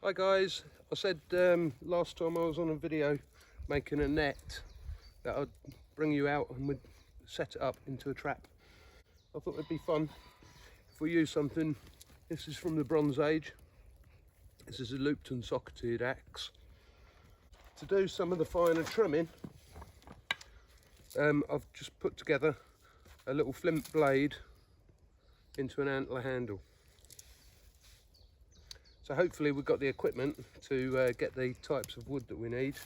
Hi guys, I said last time I was on a video making a net that I'd bring you out and we'd set it up into a trap. I thought it'd be fun if we use something. This is from the Bronze Age. This is a looped and socketed axe. To do some of the finer trimming, I've just put together a little flint blade into an antler handle. So hopefully we've got the equipment to get the types of wood that we need,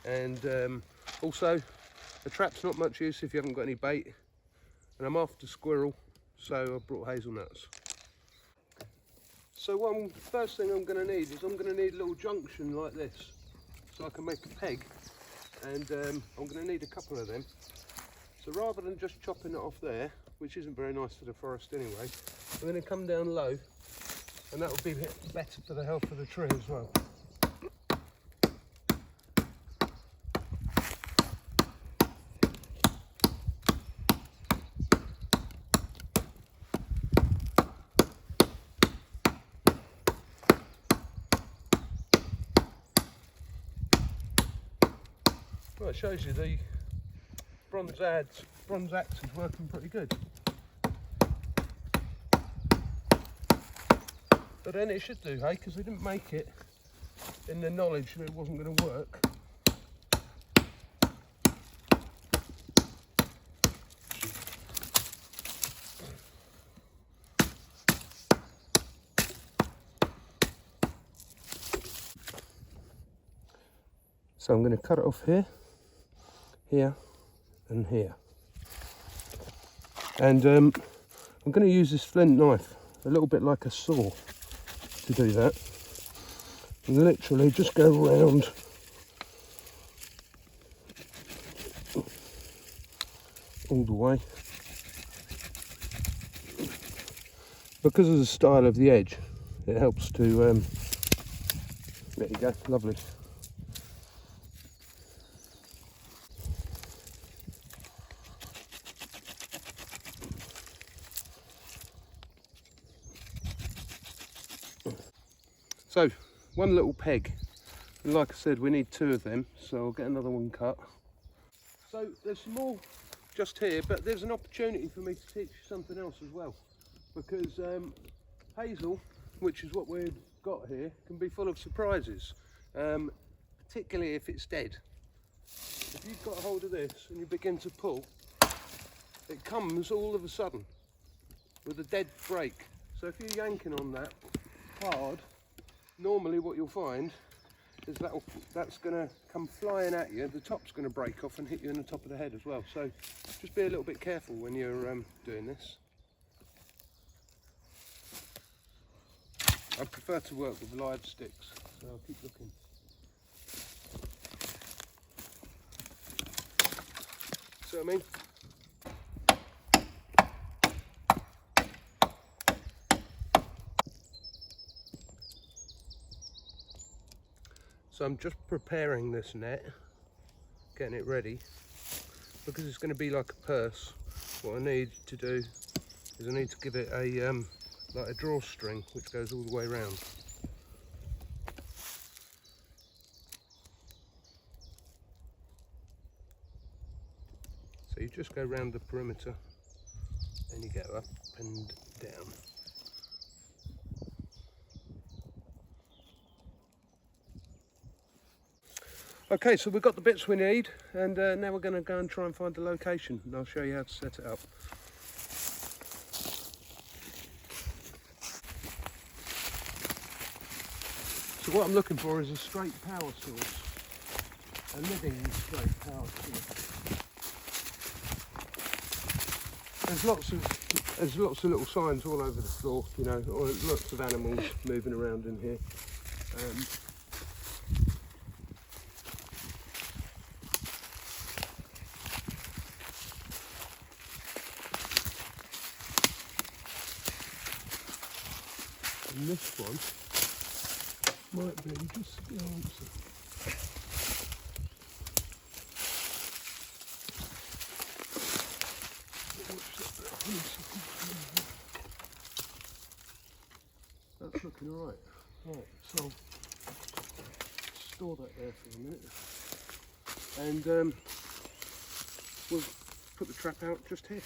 and also the trap's not much use if you haven't got any bait, and I'm after squirrel, so I brought hazelnuts. So first thing I'm going to need is I'm going to need a little junction like this so I can make a peg, and I'm going to need a couple of them. So rather than just chopping it off there, which isn't very nice for the forest anyway, I'm going to come down low, and that will be better for the health of the tree as well. Well, it shows you the bronze axe is working pretty good. But then it should do, hey, because they didn't make it in the knowledge that it wasn't going to work. So I'm going to cut it off here, here and here. And I'm going to use this flint knife, a little bit like a saw, to do that. And literally just go around all the way. Because of the style of the edge, it helps to, there you go, lovely. So, one little peg, and like I said, we need two of them, so I'll get another one cut. So there's some more just here, but there's an opportunity for me to teach you something else as well, because hazel, which is what we've got here, can be full of surprises, particularly if it's dead. If you've got hold of this and you begin to pull, it comes all of a sudden with a dead break. So if you're yanking on that hard, normally what you'll find is that's going to come flying at you. The top's going to break off and hit you in the top of the head as well. So just be a little bit careful when you're doing this. I prefer to work with live sticks, so I'll keep looking. See what I mean? So I'm just preparing this net, getting it ready, because it's going to be like a purse. What I need to do is I need to give it a like a drawstring which goes all the way around. So you just go around the perimeter and you go up and down. Okay, so we've got the bits we need, and now we're going to go and try and find the location, and I'll show you how to set it up. So what I'm looking for is a straight power source, a living straight power source. There's lots of little signs all over the floor, you know, or lots of animals moving around in here. And this one might be just the answer. That's looking alright. Right, so store that there for a minute. And we'll put the trap out just here.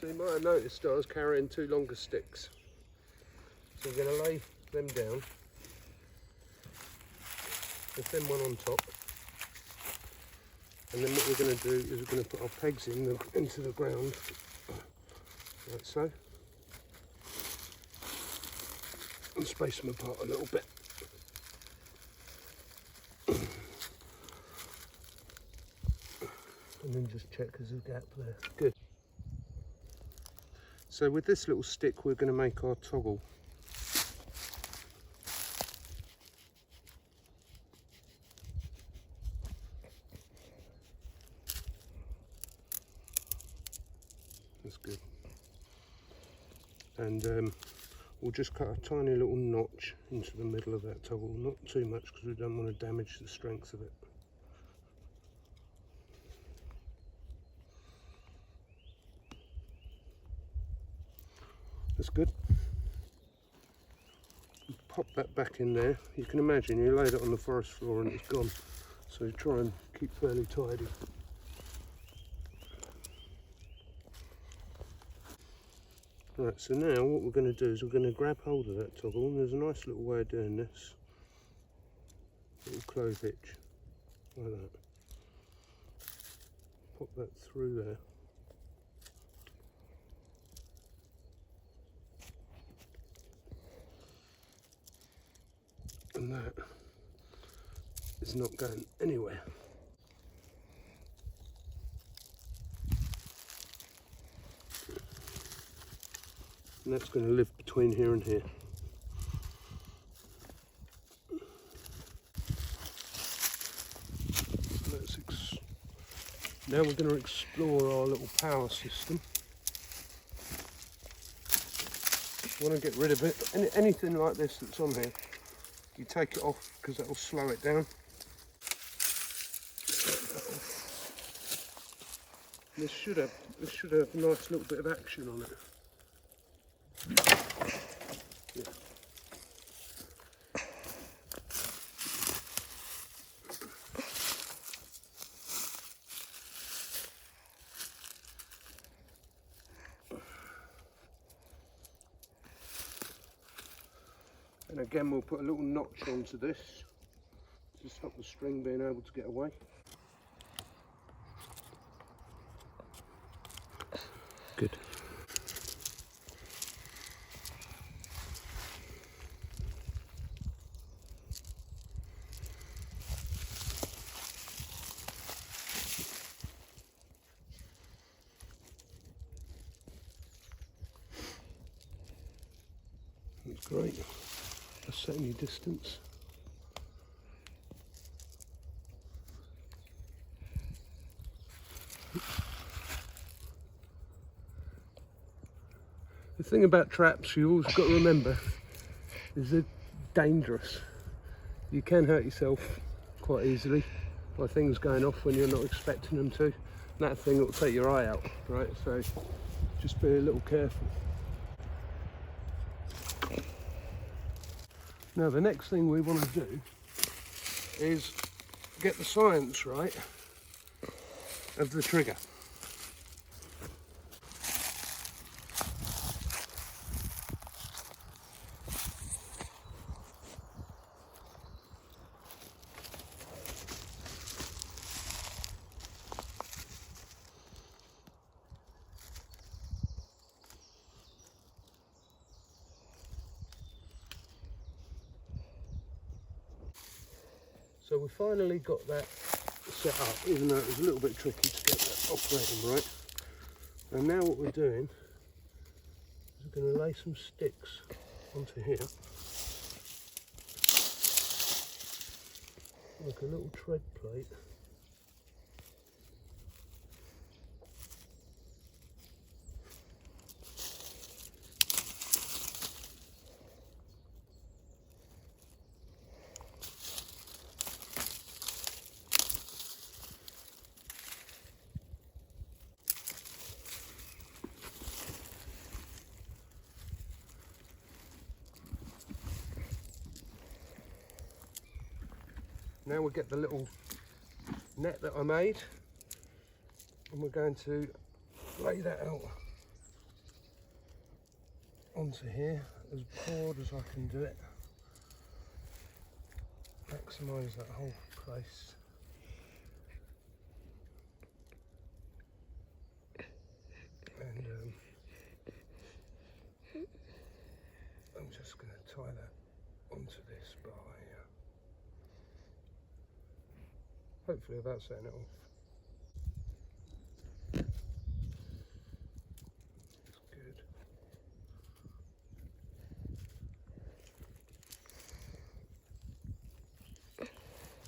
So you might have noticed I was carrying 2 longer sticks. So we're going to lay them down. With them one on top. And then what we're going to do is we're going to put our pegs into the ground, like so. And space them apart a little bit. And then just check there's a gap there. Good. So with this little stick we're going to make our toggle. That's good. And we'll just cut a tiny little notch into the middle of that toggle, not too much because we don't want to damage the strength of it. That's good. Pop that back in there. You can imagine you laid it on the forest floor and it's gone, so you try and keep fairly tidy. Right, so now what we're going to do is we're going to grab hold of that toggle, and there's a nice little way of doing this. Little clove hitch, like that. Pop that through there. And that is not going anywhere. And that's going to live between here and here. Now we're going to explore our little power system. You want to get rid of it. Anything like this that's on here, you take it off because that will slow it down. This should have a nice little bit of action on it. Yeah. And again we'll put a little notch onto this to stop the string being able to get away. Good. That's great. That's setting your distance. The thing about traps you always got to remember is they're dangerous. You can hurt yourself quite easily by things going off when you're not expecting them to. And that thing will take your eye out, right? So just be a little careful. Now the next thing we want to do is get the science right of the trigger. So we finally got that set up, even though it was a little bit tricky to get that operating right. And now what we're doing is we're going to lay some sticks onto here, like a little tread plate. now we'll get the little net that I made and we're going to lay that out onto here as broad as I can do it. Maximise that whole place. And I'm just going to tie that onto this bar here. Hopefully that's setting it off. That's good.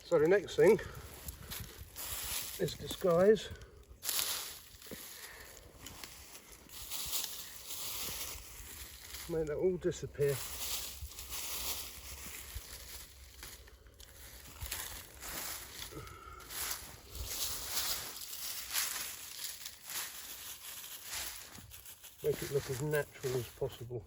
So the next thing is disguise. Make that all disappear. Make it look as natural as possible.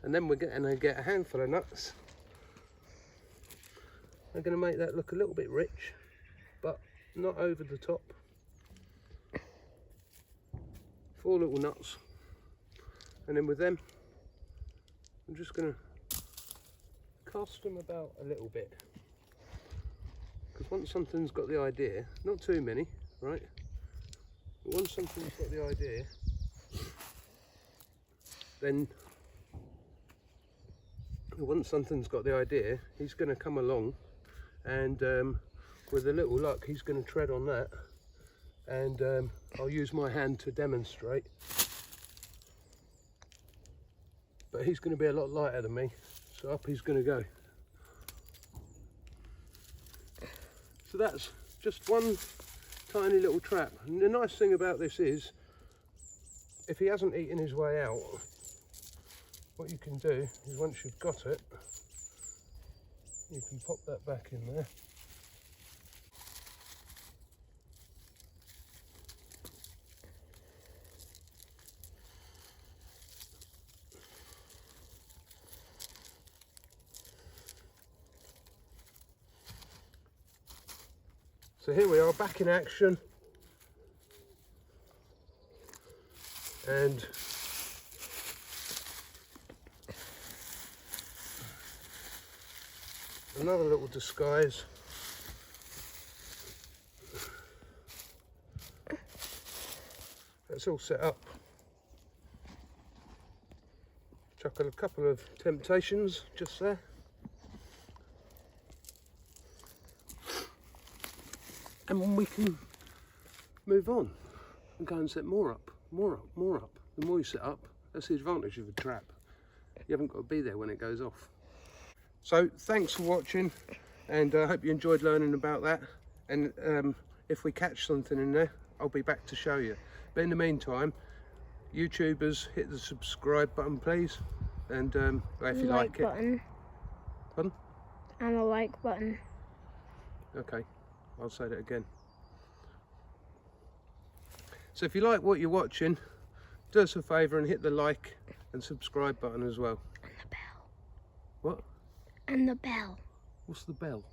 And then we're going to get a handful of nuts. I'm going to make that look a little bit rich, but not over the top. 4 little nuts. And then with them, I'm just going to cast them about a little bit. Because once something's got the idea, not too many, right? But once something's got the idea, then he's going to come along and with a little luck he's going to tread on that, and I'll use my hand to demonstrate. But he's going to be a lot lighter than me, so up he's going to go. So that's just one tiny little trap, and the nice thing about this is if he hasn't eaten his way out, what you can do is once you've got it, you can pop that back in there. So here we are back in action, and another little disguise. That's all set up. Chuck a couple of temptations just there. And we can move on and go and set more up, more up, more up. The more you set up, that's the advantage of a trap. You haven't got to be there when it goes off. So thanks for watching, and I hope you enjoyed learning about that. And if we catch something in there, I'll be back to show you. But in the meantime, YouTubers, hit the subscribe button please, and if you like it. Button. Pardon? And a like button. Okay, I'll say that again. So if you like what you're watching, do us a favour and hit the like and subscribe button as well. And the bell. What? And the bell. What's the bell?